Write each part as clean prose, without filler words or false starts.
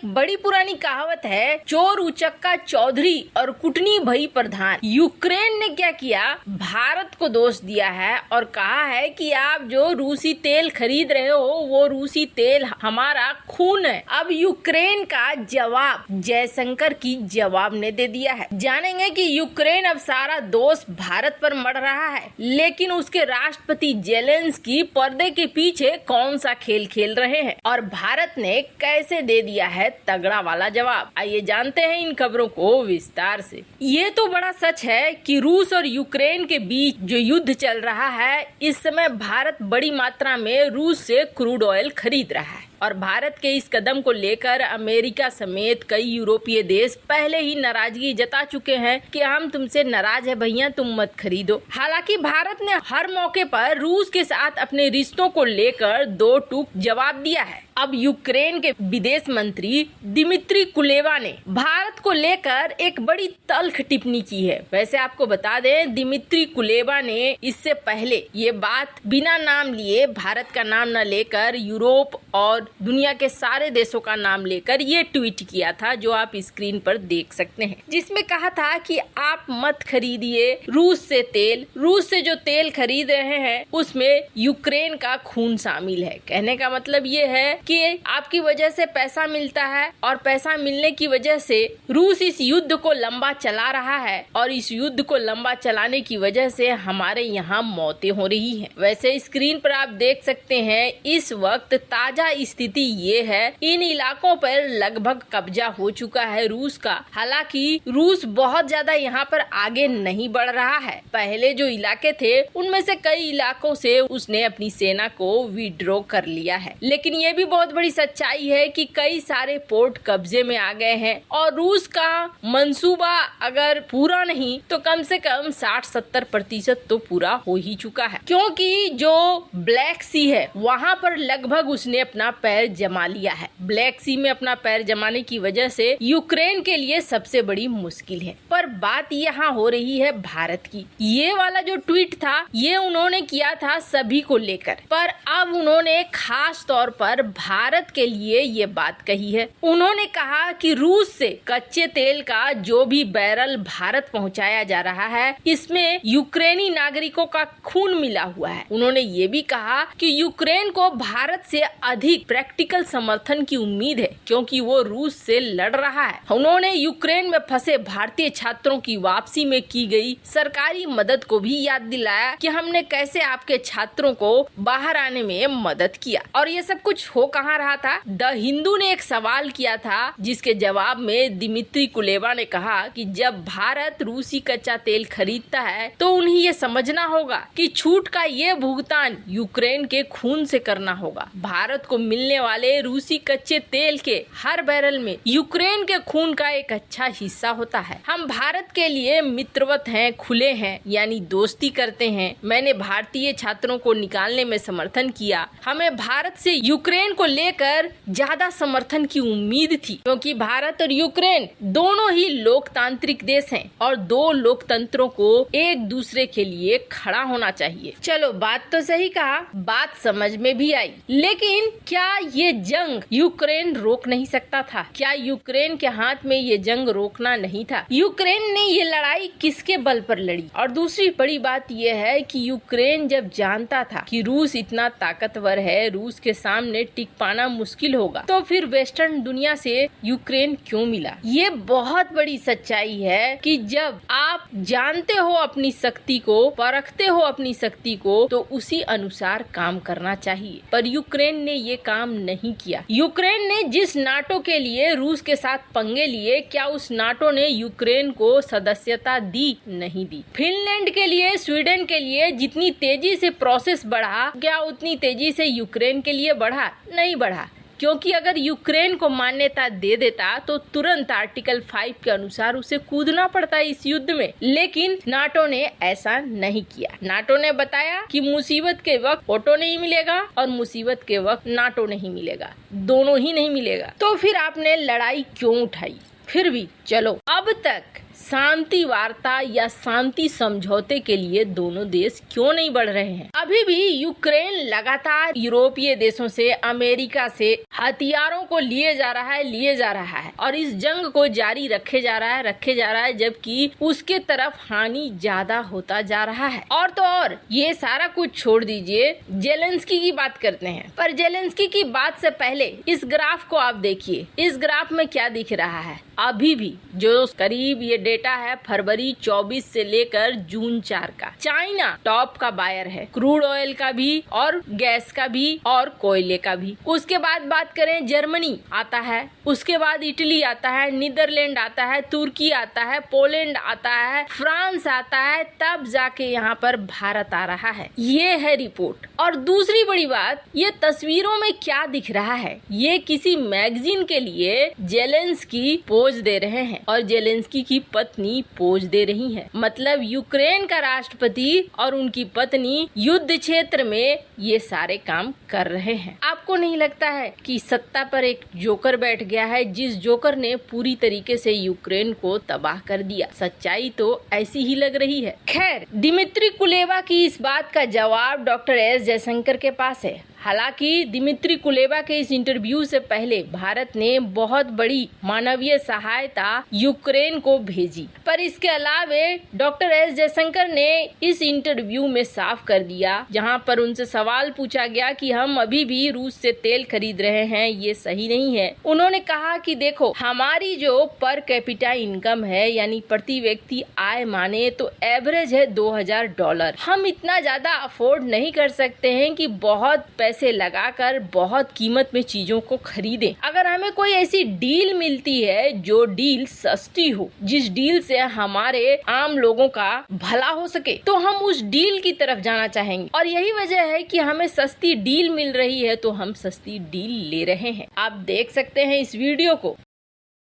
बड़ी पुरानी कहावत है, चोर उचक्का चौधरी और कुटनी भई प्रधान। यूक्रेन ने क्या किया, भारत को दोष दिया है और कहा है कि आप जो रूसी तेल खरीद रहे हो वो रूसी तेल हमारा खून है। अब यूक्रेन का जवाब जयशंकर की जवाब ने दे दिया है। जानेंगे कि यूक्रेन अब सारा दोष भारत पर मढ़ रहा है, लेकिन उसके राष्ट्रपति जेलेंस्की पर्दे के पीछे कौन सा खेल खेल रहे हैं और भारत ने कैसे दे दिया है तगड़ा वाला जवाब। आइए जानते हैं इन खबरों को विस्तार से। ये तो बड़ा सच है कि रूस और यूक्रेन के बीच जो युद्ध चल रहा है, इस समय भारत बड़ी मात्रा में रूस से क्रूड ऑयल खरीद रहा है और भारत के इस कदम को लेकर अमेरिका समेत कई यूरोपीय देश पहले ही नाराजगी जता चुके हैं कि हम तुमसे नाराज है भैया, तुम मत खरीदो। हालांकि भारत ने हर मौके पर रूस के साथ अपने रिश्तों को लेकर दो टूक जवाब दिया है। अब यूक्रेन के विदेश मंत्री दिमित्री कुलेबा ने भारत को लेकर एक बड़ी तल्ख टिप्पणी की है। वैसे आपको बता दें, दिमित्री कुलेबा ने इससे पहले ये बात बिना नाम लिए, भारत का नाम न लेकर, यूरोप और दुनिया के सारे देशों का नाम लेकर ये ट्वीट किया था, जो आप स्क्रीन पर देख सकते हैं, जिसमें कहा था कि आप मत खरीदिए रूस से तेल। रूस से जो तेल खरीद रहे हैं उसमें यूक्रेन का खून शामिल है। कहने का मतलब ये है कि आपकी वजह से पैसा मिलता है और पैसा मिलने की वजह से रूस इस युद्ध को लंबा चला रहा है और इस युद्ध को लंबा चलाने की वजह से हमारे यहाँ मौतें हो रही हैं। वैसे स्क्रीन पर आप देख सकते हैं इस वक्त ताजा स्थिति ये है, इन इलाकों पर लगभग कब्जा हो चुका है रूस का। हालांकि रूस बहुत ज्यादा यहाँ पर आगे नहीं बढ़ रहा है। पहले जो इलाके थे उनमें से कई इलाकों से उसने अपनी सेना को विड्रॉ कर लिया है, लेकिन ये भी बहुत बड़ी सच्चाई है कि कई सारे पोर्ट कब्जे में आ गए हैं और रूस का मंसूबा अगर पूरा नहीं तो कम से कम 60-70% तो पूरा हो ही चुका है, क्योंकि जो ब्लैक सी है वहाँ पर लगभग उसने अपना पैर जमा लिया है। ब्लैक सी में अपना पैर जमाने की वजह से यूक्रेन के लिए सबसे बड़ी मुश्किल है। पर बात यहाँ हो रही है भारत की। ये वाला जो ट्वीट था ये उन्होंने किया था सभी को लेकर, पर अब उन्होंने खास तौर पर भारत के लिए ये बात कही है। उन्होंने कहा कि रूस से कच्चे तेल का जो भी बैरल भारत पहुंचाया जा रहा है इसमें यूक्रेनी नागरिकों का खून मिला हुआ है। उन्होंने ये भी कहा कि यूक्रेन को भारत से अधिक प्रैक्टिकल समर्थन की उम्मीद है, क्योंकि वो रूस से लड़ रहा है। उन्होंने यूक्रेन में फंसे भारतीय छात्रों की वापसी में की गई सरकारी मदद को भी याद दिलाया कि हमने कैसे आपके छात्रों को बाहर आने में मदद किया। और ये सब कुछ हो कहाँ रहा था? द हिंदू ने एक सवाल किया था जिसके जवाब में दिमित्री कुलेबा ने कहा कि जब भारत रूसी कच्चा तेल खरीदता है तो उन्हें ये समझना होगा कि छूट का ये भुगतान यूक्रेन के खून से करना होगा। भारत को मिलने वाले रूसी कच्चे तेल के हर बैरल में यूक्रेन के खून का एक अच्छा हिस्सा होता है। हम भारत के लिए मित्रवत हैं, खुले हैं, यानी दोस्ती करते हैं। मैंने भारतीय छात्रों को निकालने में समर्थन किया। हमें भारत से यूक्रेन को लेकर ज्यादा समर्थन की उम्मीद थी, क्योंकि भारत और यूक्रेन दोनों ही लोकतांत्रिक देश हैं और दो लोकतंत्रों को एक दूसरे के लिए खड़ा होना चाहिए। चलो, बात तो सही कहा, बात समझ में भी आई, लेकिन क्या ये जंग यूक्रेन रोक नहीं सकता था? क्या यूक्रेन के हाथ में ये जंग रोकना नहीं था? यूक्रेन ने ये लड़ाई किसके बल पर लड़ी? और दूसरी बड़ी बात ये है कि यूक्रेन जब जानता था कि रूस इतना ताकतवर है, रूस के सामने टिक पाना मुश्किल होगा, तो फिर वेस्टर्न दुनिया से यूक्रेन क्यों मिला? ये बहुत बड़ी सच्चाई है कि जब आप जानते हो अपनी शक्ति को, परखते हो अपनी शक्ति को, तो उसी अनुसार काम करना चाहिए। पर यूक्रेन ने ये काम नहीं किया। यूक्रेन ने जिस नाटो के लिए रूस के साथ पंगे लिए, क्या उस नाटो ने यूक्रेन को सदस्यता दी? नहीं दी। फिनलैंड के लिए, स्वीडन के लिए जितनी तेजी से प्रोसेस बढ़ा, क्या उतनी तेजी से यूक्रेन के लिए बढ़ा? नहीं बढ़ा, क्योंकि अगर यूक्रेन को मान्यता दे देता तो तुरंत आर्टिकल 5 के अनुसार उसे कूदना पड़ता इस युद्ध में। लेकिन नाटो ने ऐसा नहीं किया। नाटो ने बताया कि मुसीबत के वक्त ओटो नहीं मिलेगा और मुसीबत के वक्त नाटो नहीं मिलेगा, दोनों ही नहीं मिलेगा। तो फिर आपने लड़ाई क्यों उठाई? फिर भी चलो, अब तक शांति वार्ता या शांति समझौते के लिए दोनों देश क्यों नहीं बढ़ रहे हैं? अभी भी यूक्रेन लगातार यूरोपीय देशों से, अमेरिका से हथियारों को लिए जा रहा है और इस जंग को जारी रखे जा रहा है, जबकि उसके तरफ हानि ज्यादा होता जा रहा है। और तो और ये सारा कुछ छोड़ दीजिए, जेलेंस्की की बात करते हैं। पर जेलेंस्की की बात से पहले इस ग्राफ को आप देखिए। इस ग्राफ में क्या दिख रहा है? अभी भी जो करीब ये डेटा है फरवरी 24 से लेकर जून 4 का, चाइना टॉप का बायर है, क्रूड ऑयल का भी और गैस का भी और कोयले का भी। उसके बाद बात करें, जर्मनी आता है, उसके बाद इटली आता है, नीदरलैंड आता है, तुर्की आता है, पोलैंड आता है, फ्रांस आता है, तब जाके यहाँ पर भारत आ रहा है। ये है रिपोर्ट। और दूसरी बड़ी बात, ये तस्वीरों में क्या दिख रहा है? ये किसी मैगजीन के लिए जेलेंस्की पोज दे रहे हैं और जेलेंस्की की पत्नी पोज दे रही है। मतलब यूक्रेन का राष्ट्रपति और उनकी पत्नी युद्ध क्षेत्र में ये सारे काम कर रहे हैं। आपको नहीं लगता है कि सत्ता पर एक जोकर बैठ गया है, जिस जोकर ने पूरी तरीके से यूक्रेन को तबाह कर दिया? सच्चाई तो ऐसी ही लग रही है। खैर, दिमित्री कुलेबा की इस बात का जवाब डॉक्टर एस जयशंकर के पास है। हालांकि दिमित्री कुलेबा के इस इंटरव्यू से पहले भारत ने बहुत बड़ी मानवीय सहायता यूक्रेन को भेजी, पर इसके अलावे डॉक्टर एस जयशंकर ने इस इंटरव्यू में साफ कर दिया, जहां पर उनसे सवाल पूछा गया कि हम अभी भी रूस से तेल खरीद रहे हैं, ये सही नहीं है। उन्होंने कहा कि देखो, हमारी जो पर कैपिटा इनकम है, यानी प्रति व्यक्ति आय माने तो एवरेज है $2000। हम इतना ज्यादा अफोर्ड नहीं कर सकते हैं कि बहुत पैसे लगाकर बहुत कीमत में चीजों को खरीदें। अगर हमें कोई ऐसी डील मिलती है जो डील सस्ती हो, जिस डील से हमारे आम लोगों का भला हो सके, तो हम उस डील की तरफ जाना चाहेंगे। और यही वजह है कि हमें सस्ती डील मिल रही है तो हम सस्ती डील ले रहे हैं। आप देख सकते हैं इस वीडियो को।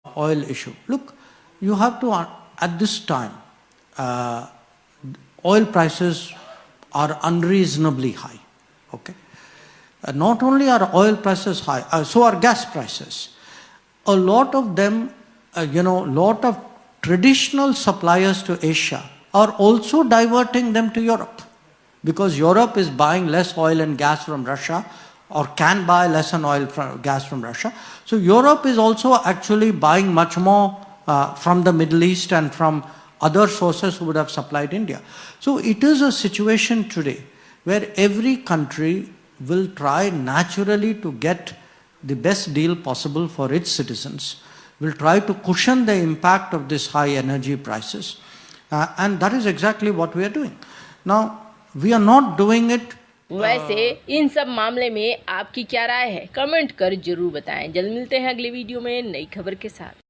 Oil issue. Look, you have to, at this time, oil prices are unreasonably high. Okay. Not only are oil prices high, so are gas prices. A lot of them, lot of traditional suppliers to Asia are also diverting them to Europe, because Europe is buying less oil and gas from Russia, or can buy less gas from Russia. So Europe is also actually buying much more from the Middle East and from other sources who would have supplied India. So it is a situation today where every country will try naturally to get the best deal possible for its citizens, will try to cushion the impact of this high energy prices, and that is exactly what we are doing. Now, we are not doing it. वैसे इन सब मामले में आपकी क्या राय है? Comment कर जरूर बताएं। जल्द मिलते हैं अगले वीडियो में नई खबर के साथ।